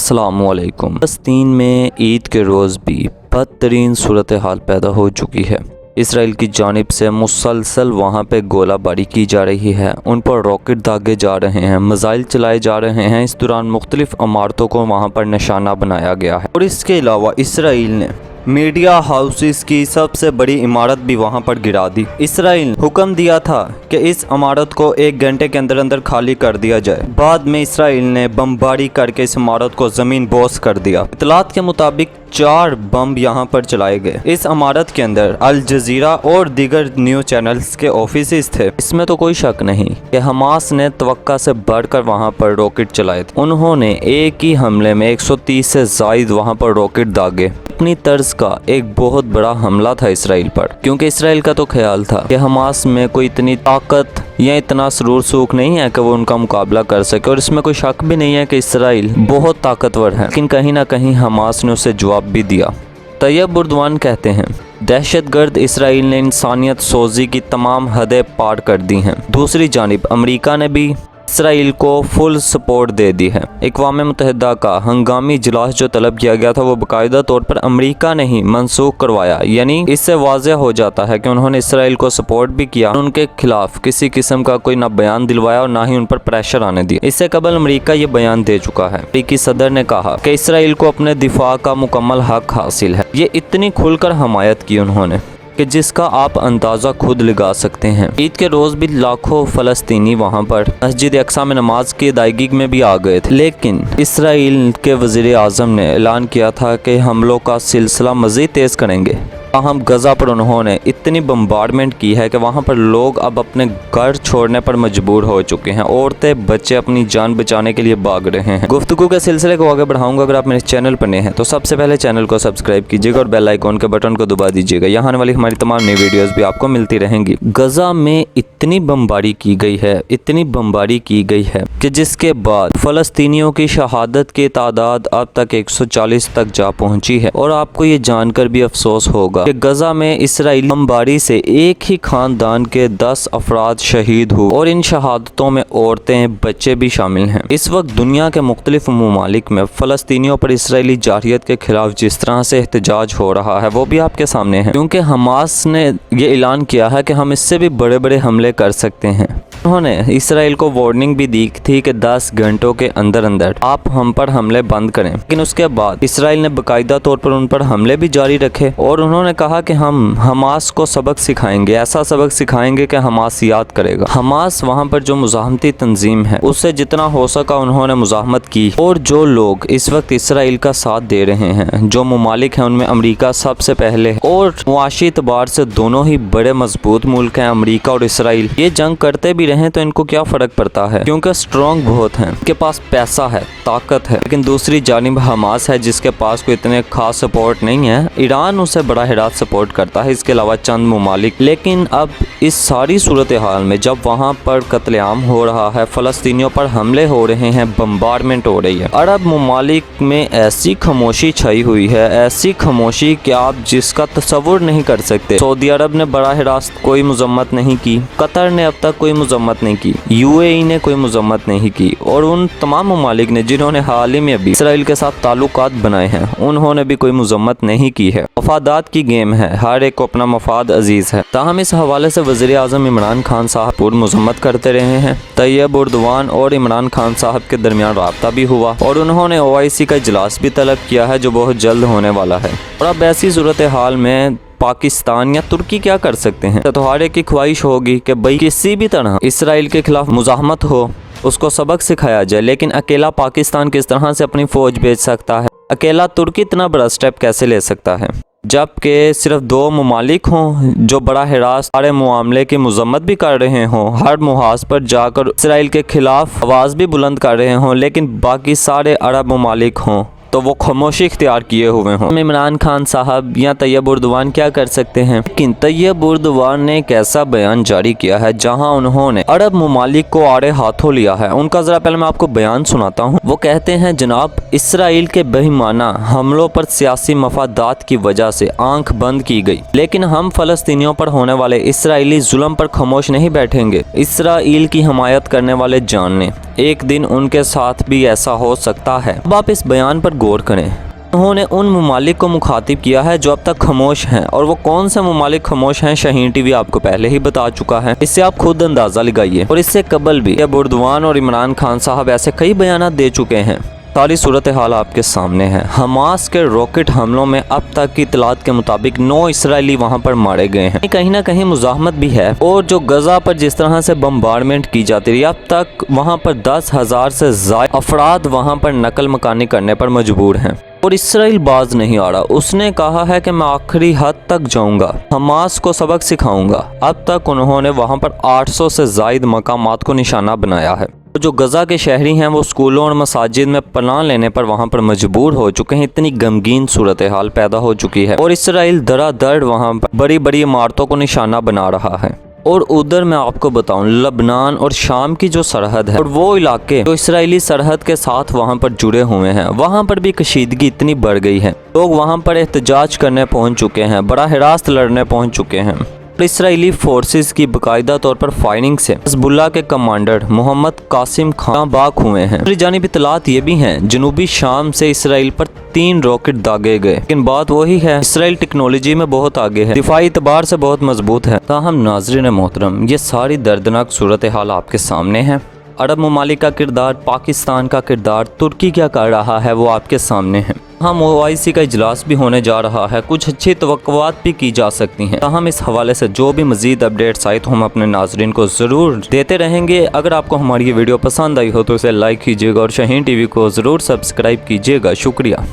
अस्सलाम वालेकुम। फलस्तीन में ईद के रोज़ भी बदतरीन सूरत हाल पैदा हो चुकी है। इसराइल की जानिब से मुसलसल वहाँ पे गोलाबारी की जा रही है, उन पर रॉकेट दागे जा रहे हैं, मिसाइल चलाए जा रहे हैं। इस दौरान मुख्तलिफ इमारतों को वहाँ पर निशाना बनाया गया है और इसके अलावा इसराइल ने मीडिया हाउसेस की सबसे बड़ी इमारत भी वहां पर गिरा दी। इसराइल ने हुक्म दिया था कि इस इमारत को 1 घंटे के अंदर अंदर खाली कर दिया जाए। बाद में इसराइल ने बमबारी करके इस इमारत को जमीन बोस कर दिया। इतलात के मुताबिक 4 बम यहां पर चलाए गए। इस इमारत के अंदर अल जजीरा और दीगर न्यूज चैनल्स के ऑफिसेज थे। इसमें तो कोई शक नहीं कि हमास ने तवक्का से बढ़कर वहां पर रॉकेट चलाए थे। उन्होंने एक ही हमले में 130 से जायद वहां पर रॉकेट दागे। अपनी तर्ज का एक बहुत बड़ा हमला था इसराइल पर, क्योंकि इसराइल का तो ख्याल था कि हमास में कोई इतनी ताकत या इतना सरूर सूख नहीं है कि वो उनका मुकाबला कर सके, और इसमें कोई शक भी नहीं है कि इसराइल बहुत ताकतवर है। लेकिन कहीं ना कहीं हमास ने उसे जवाब भी दिया। तैयब उर्दवान कहते हैं, दहशतगर्द इसराइल ने इंसानियत सोजी की तमाम हदें पार कर दी हैं। दूसरी जानिब अमेरिका ने भी इसराइल को फुल सपोर्ट दे दी है। अक़वाम मुत्तहिदा का हंगामी इजलास जो तलब किया गया था वो बाकायदा तौर पर अमेरिका ने ही मनसूख करवाया। यानी इससे वाज़ेह हो जाता है कि उन्होंने इसराइल को सपोर्ट भी किया, उनके खिलाफ किसी किस्म का कोई ना बयान दिलवाया और ना ही उन पर प्रेशर आने दिया। इससे कबल अमेरिका ये बयान दे चुका है। अमेरिकी सदर ने कहा कि इसराइल को अपने दिफा का मुकम्मल हक हासिल है। ये इतनी खुलकर हमायत की उन्होंने कि जिसका आप अंदाज़ा खुद लगा सकते हैं। ईद के रोज़ भी लाखों फ़लस्तीनी वहाँ पर मस्जिद अक्सा में नमाज की अदायगी में भी आ गए थे, लेकिन इसराइल के वज़ीर आज़म ने ऐलान किया था कि हमलों का सिलसिला मज़ीद तेज़ करेंगे। हम गज़ा पर उन्होंने इतनी बम्बार्डमेंट की है कि वहाँ पर लोग अब अपने घर छोड़ने पर मजबूर हो चुके हैं। औरतें बच्चे अपनी जान बचाने के लिए भाग रहे हैं। गुफ्तगू के सिलसिले को आगे बढ़ाऊंगा। अगर आप मेरे चैनल पर नए हैं तो सबसे पहले चैनल को सब्सक्राइब कीजिएगा और बेल आइकॉन के बटन को दबा दीजिएगा। यहाँ आने वाली हमारी तमाम नई वीडियोज़ भी आपको मिलती रहेंगी। गज़ा में इतनी बमबारी की गई है, इतनी बमबारी की गई है कि जिसके बाद फ़लस्तीनियों की शहादत की तादाद अब तक 140 तक जा पहुँची है। और आपको ये जानकर भी अफसोस होगा कि गज़ा में इसराइली बमबारी से एक ही खानदान के 10 अफराद शहीद हुए और इन शहादतों में औरतें बच्चे भी शामिल हैं। इस वक्त दुनिया के मुख्तलिफ ममालिक में फ़लस्तीनियों पर इसराइली जारहियत के खिलाफ जिस तरह से एहतजाज हो रहा है वो भी आपके सामने है, क्योंकि हमास ने ये ऐलान किया है कि हम इससे भी बड़े बड़े हमले कर सकते हैं। उन्होंने इसराइल को वार्निंग भी दी थी कि 10 घंटों के अंदर अंदर आप हम पर हमले बंद करें, लेकिन उसके बाद इसराइल ने बाकायदा तौर पर उन पर हमले भी जारी रखे और उन्होंने कहा कि हम हमास को सबक सिखाएंगे, ऐसा सबक सिखाएंगे कि हमास याद करेगा। हमास वहाँ पर जो मुज़ाहमती तंजीम है उससे जितना हो सका उन्होंने मुज़ाहमत की, और जो लोग इस वक्त इसराइल का साथ दे रहे हैं, जो ममालिक हैं, उनमें अमेरिका सबसे पहले, और मुआशी एतबार से दोनों ही बड़े मजबूत मुल्क हैं अमेरिका और इसराइल। ये जंग करते भी हैं तो इनको क्या फर्क पड़ता है, क्योंकि स्ट्रॉन्ग बहुत हैं, इनके पास पैसा है, ताकत है। लेकिन दूसरी जानिब हमास है जिसके पास कोई इतने खास सपोर्ट नहीं है। ईरान उसे बड़ा हिरात सपोर्ट करता है, इसके अलावा चंद ममालिक। लेकिन अब इस सारी सूरत हाल में जब वहाँ पर कत्लेआम हो रहा है, फ़लस्तीनियों पर हमले हो रहे हैं, बम्बार्डमेंट हो रही है, अरब ममालिक में ऐसी खामोशी छाई हुई है, ऐसी खामोशी कि आप जिसका तसव्वुर नहीं कर सकते। सऊदी अरब ने बराह रास्त कोई मजम्मत नहीं की, कतर ने अब तक कोई मजम्मत नहीं की, यूएई ने कोई मजम्मत नहीं की, और उन तमाम ममालिक ने जिन्होंने हाल ही में अभी इसराइल के साथ ताल्लुकात बनाए हैं उन्होंने भी कोई मजम्मत नहीं की है। मफादात की गेम है, हर एक को अपना मफाद अजीज है। ताहम इस हवाले से वज़ीर आज़म इमरान खान साहब पूरी मजम्मत करते रहे हैं। तैयब उर्दवान और इमरान खान साहब के दरमियान राब्ता भी हुआ और उन्होंने OIC का इजलास भी तलब किया है जो बहुत जल्द होने वाला है। और अब ऐसी सूरत हाल में पाकिस्तान या तुर्की क्या कर सकते हैं? तो हर एक की ख्वाहिश होगी कि भाई किसी भी तरह इसराइल के खिलाफ मुज़ाहमत हो, उसको सबक सिखाया जाए। लेकिन अकेला पाकिस्तान किस तरह से अपनी फ़ौज भेज सकता है? अकेला तुर्की इतना बड़ा स्टेप कैसे ले सकता है? जबकि सिर्फ 2 ममालिक हों जो बड़ा हिरास सारे मामले की मजम्मत भी कर रहे हों, हर मुहाज पर जाकर इसराइल के खिलाफ आवाज़ भी बुलंद कर रहे हों, लेकिन बाकी सारे अरब ममालिक हों तो वो खामोशी इख्तियार किए हुए हों। इमरान खान साहब या तैयब उर्दवान क्या कर सकते हैं, लेकिन तैयब उर्दवान ने एक ऐसा बयान जारी किया है जहां उन्होंने अरब मुमालिक को आड़े हाथों लिया है। उनका ज़रा पहले मैं आपको बयान सुनाता हूं। वो कहते हैं, जनाब, इसराइल के बेईमाना हमलों पर सियासी मफादात की वजह से आंख बंद की गई, लेकिन हम फ़लस्तीनियों पर होने वाले इसराइली जुल्म पर खामोश नहीं बैठेंगे। इसराइल की हमायत करने वाले जान लें, एक दिन उनके साथ भी ऐसा हो सकता है। अब आप इस बयान पर गौर करें। उन्होंने उन ममालिक को मुखातिब किया है जो अब तक खामोश हैं, और वो कौन से ममालिक खामोश हैं शाहीन टीवी आपको पहले ही बता चुका है। इससे आप खुद अंदाज़ा लगाइए। और इससे कबल भी अब उर्दवान और इमरान खान साहब ऐसे कई बयान दे चुके हैं। सारी सूरत हाल आपके सामने है। हमास के रॉकेट हमलों में अब तक की इतलात के मुताबिक 9 इसराइली वहां पर मारे गए हैं। कहीं ना कहीं मुजाहमत भी है। और जो गजा पर जिस तरह से बम्बारमेंट की जाती रही, अब तक वहां पर 10,000 से ज़्यादा अफराद वहां पर नकल मकानी करने पर मजबूर हैं। और इसराइल बाज नहीं आ रहा। उसने कहा है कि मैं आखिरी हद तक जाऊंगा, हमास को सबक सिखाऊंगा। अब तक उन्होंने वहां पर 800 से ज़ायद मकामात को निशाना बनाया है। जो गजा के शहरी हैं वो स्कूलों और मसाजिद में पनाह लेने पर वहां पर मजबूर हो चुके हैं। इतनी गमगीन सूरत हाल पैदा हो चुकी है। और इसराइल धड़ाधड़ वहां पर बड़ी बड़ी इमारतों को निशाना बना रहा है। और उधर मैं आपको बताऊं, लबनान और शाम की जो सरहद है और वो इलाके जो इसराइली सरहद के साथ वहां पर जुड़े हुए हैं, वहां पर भी कशीदगी इतनी बढ़ गई है। लोग वहां पर एहतजाज करने पहुंच चुके हैं, बराह रास्त लड़ने पहुंच चुके हैं। इसराइली फोर्सेस की बाकायदा तौर पर फायरिंग से हिज़्बुल्लाह के कमांडर मोहम्मद कासिम खान बाक हुए हैं। दूसरी जानिब इतलात ये भी हैं, जनूबी शाम से इसराइल पर 3 रॉकेट दागे गए। लेकिन बात वही है, इसराइल टेक्नोलॉजी में बहुत आगे है, दिफाई एतबार से बहुत मजबूत है। ताहम नाज़रीन मोहतरम, ये सारी दर्दनाक सूरत हाल आपके सामने है। अरब ममालिक का किरदार, पाकिस्तान का किरदार, तुर्की क्या कर रहा है, वो आपके सामने है। हम OIC का इजलास भी होने जा रहा है, कुछ अच्छी तवक्कुआत भी की जा सकती हैं। हम इस हवाले से जो भी मज़ीद अपडेट्स आए तो हम अपने नाजरीन को ज़रूर देते रहेंगे। अगर आपको हमारी ये वीडियो पसंद आई हो तो इसे लाइक कीजिएगा और शाहीन टीवी को ज़रूर सब्सक्राइब कीजिएगा। शुक्रिया।